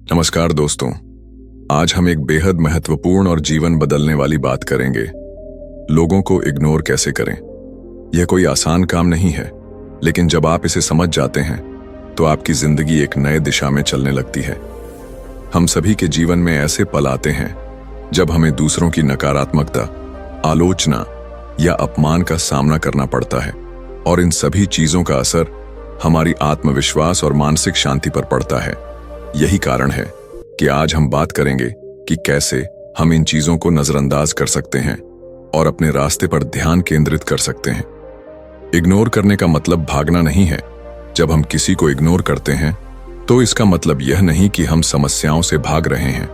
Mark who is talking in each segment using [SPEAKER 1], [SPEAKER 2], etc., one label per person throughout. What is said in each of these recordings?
[SPEAKER 1] नमस्कार दोस्तों, आज हम एक बेहद महत्वपूर्ण और जीवन बदलने वाली बात करेंगे। लोगों को इग्नोर कैसे करें। यह कोई आसान काम नहीं है, लेकिन जब आप इसे समझ जाते हैं तो आपकी जिंदगी एक नए दिशा में चलने लगती है। हम सभी के जीवन में ऐसे पल आते हैं जब हमें दूसरों की नकारात्मकता, आलोचना या अपमान का सामना करना पड़ता है, और इन सभी चीजों का असर हमारी आत्मविश्वास और मानसिक शांति पर पड़ता है। यही कारण है कि आज हम बात करेंगे कि कैसे हम इन चीजों को नजरअंदाज कर सकते हैं और अपने रास्ते पर ध्यान केंद्रित कर सकते हैं। इग्नोर करने का मतलब भागना नहीं है। जब हम किसी को इग्नोर करते हैं तो इसका मतलब यह नहीं कि हम समस्याओं से भाग रहे हैं।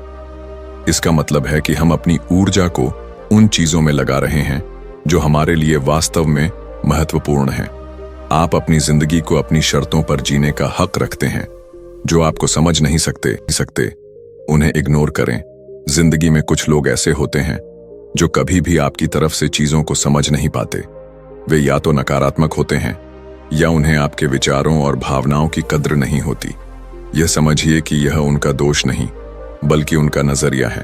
[SPEAKER 1] इसका मतलब है कि हम अपनी ऊर्जा को उन चीजों में लगा रहे हैं जो हमारे लिए वास्तव में महत्वपूर्ण है। आप अपनी जिंदगी को अपनी शर्तों पर जीने का हक रखते हैं। जो आपको समझ नहीं सकते उन्हें इग्नोर करें। जिंदगी में कुछ लोग ऐसे होते हैं जो कभी भी आपकी तरफ से चीजों को समझ नहीं पाते। वे या तो नकारात्मक होते हैं या उन्हें आपके विचारों और भावनाओं की कद्र नहीं होती। यह समझिए कि यह उनका दोष नहीं, बल्कि उनका नजरिया है।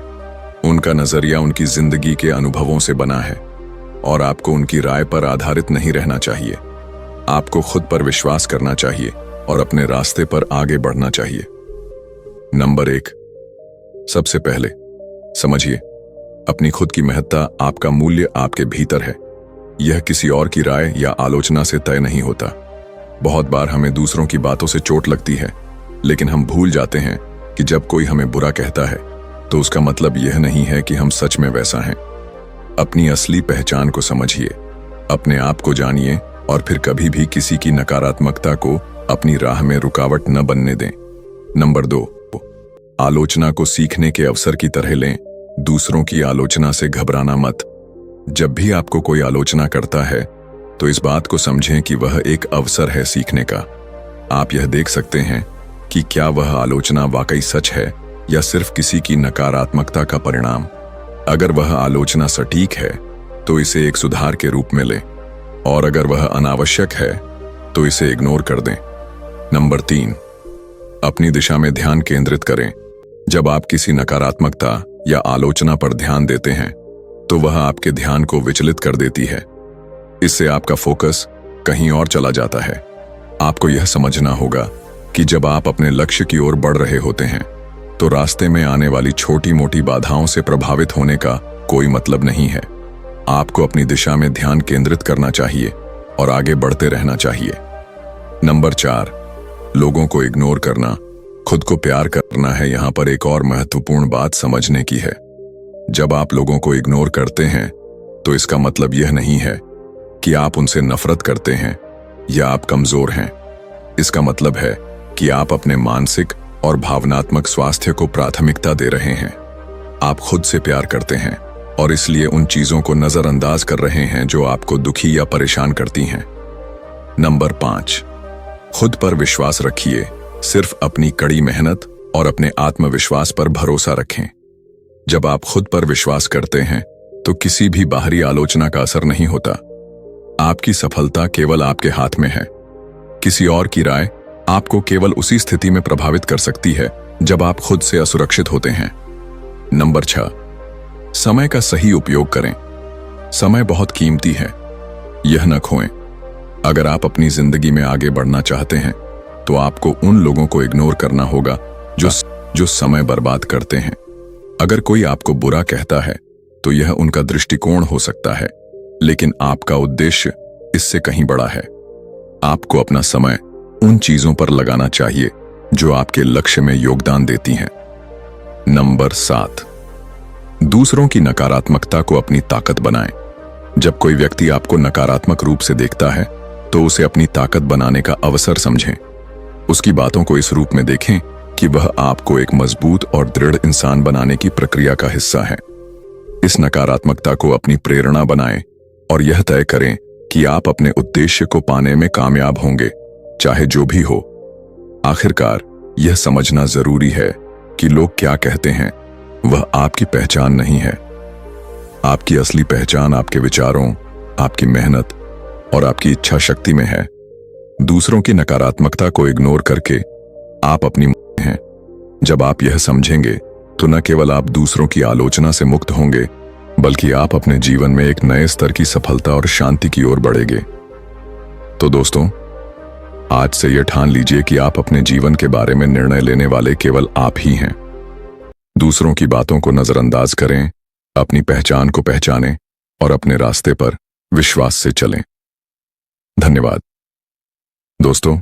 [SPEAKER 1] उनका नजरिया उनकी जिंदगी के अनुभवों से बना है, और आपको उनकी राय पर आधारित नहीं रहना चाहिए। आपको खुद पर विश्वास करना चाहिए और अपने रास्ते पर आगे बढ़ना चाहिए। नंबर 1, सबसे पहले समझिए, अपनी खुद की महत्ता, आपका मूल्य आपके भीतर है। यह किसी और की राय या आलोचना से तय नहीं होता। बहुत बार हमें दूसरों की बातों से चोट लगती है, लेकिन हम भूल जाते हैं कि जब कोई हमें बुरा कहता है तो उसका मतलब यह नहीं है कि हम सच में वैसा हैं। अपनी असली पहचान को समझिए, अपने आप को जानिए, और फिर कभी भी किसी की नकारात्मकता को अपनी राह में रुकावट न बनने दें। नंबर 2, आलोचना को सीखने के अवसर की तरह लें। दूसरों की आलोचना से घबराना मत। जब भी आपको कोई आलोचना करता है तो इस बात को समझें कि वह एक अवसर है सीखने का। आप यह देख सकते हैं कि क्या वह आलोचना वाकई सच है या सिर्फ किसी की नकारात्मकता का परिणाम। अगर वह आलोचना सटीक है तो इसे एक सुधार के रूप में लें, और अगर वह अनावश्यक है तो इसे इग्नोर कर दें। नंबर 3, अपनी दिशा में ध्यान केंद्रित करें। जब आप किसी नकारात्मकता या आलोचना पर ध्यान देते हैं तो वह आपके ध्यान को विचलित कर देती है। इससे आपका फोकस कहीं और चला जाता है। आपको यह समझना होगा कि जब आप अपने लक्ष्य की ओर बढ़ रहे होते हैं तो रास्ते में आने वाली छोटी मोटी बाधाओं से प्रभावित होने का कोई मतलब नहीं है। आपको अपनी दिशा में ध्यान केंद्रित करना चाहिए और आगे बढ़ते रहना चाहिए। नंबर 4, लोगों को इग्नोर करना खुद को प्यार करना है। यहां पर एक और महत्वपूर्ण बात समझने की है। जब आप लोगों को इग्नोर करते हैं तो इसका मतलब यह नहीं है कि आप उनसे नफरत करते हैं या आप कमजोर हैं। इसका मतलब है कि आप अपने मानसिक और भावनात्मक स्वास्थ्य को प्राथमिकता दे रहे हैं। आप खुद से प्यार करते हैं और इसलिए उन चीजों को नजरअंदाज कर रहे हैं जो आपको दुखी या परेशान करती हैं। नंबर 5, खुद पर विश्वास रखिए। सिर्फ अपनी कड़ी मेहनत और अपने आत्मविश्वास पर भरोसा रखें। जब आप खुद पर विश्वास करते हैं तो किसी भी बाहरी आलोचना का असर नहीं होता। आपकी सफलता केवल आपके हाथ में है। किसी और की राय आपको केवल उसी स्थिति में प्रभावित कर सकती है जब आप खुद से असुरक्षित होते हैं। नंबर 6, समय का सही उपयोग करें। समय बहुत कीमती है, यह न खोएं। अगर आप अपनी जिंदगी में आगे बढ़ना चाहते हैं तो आपको उन लोगों को इग्नोर करना होगा जो समय बर्बाद करते हैं। अगर कोई आपको बुरा कहता है तो यह उनका दृष्टिकोण हो सकता है, लेकिन आपका उद्देश्य इससे कहीं बड़ा है। आपको अपना समय उन चीजों पर लगाना चाहिए जो आपके लक्ष्य में योगदान देती हैं। नंबर 7, दूसरों की नकारात्मकता को अपनी ताकत बनाएं। जब कोई व्यक्ति आपको नकारात्मक रूप से देखता है तो उसे अपनी ताकत बनाने का अवसर समझें। उसकी बातों को इस रूप में देखें कि वह आपको एक मजबूत और दृढ़ इंसान बनाने की प्रक्रिया का हिस्सा है। इस नकारात्मकता को अपनी प्रेरणा बनाएं और यह तय करें कि आप अपने उद्देश्य को पाने में कामयाब होंगे, चाहे जो भी हो। आखिरकार यह समझना जरूरी है कि लोग क्या कहते हैं वह आपकी पहचान नहीं है। आपकी असली पहचान आपके विचारों, आपकी मेहनत और आपकी इच्छा शक्ति में है। दूसरों की नकारात्मकता को इग्नोर करके आप अपनी हैं जब आप यह समझेंगे तो न केवल आप दूसरों की आलोचना से मुक्त होंगे, बल्कि आप अपने जीवन में एक नए स्तर की सफलता और शांति की ओर बढ़ेंगे। तो दोस्तों, आज से यह ठान लीजिए कि आप अपने जीवन के बारे में निर्णय लेने वाले केवल आप ही हैं। दूसरों की बातों को नजरअंदाज करें, अपनी पहचान को पहचानें और अपने रास्ते पर विश्वास से चलें। धन्यवाद दोस्तों।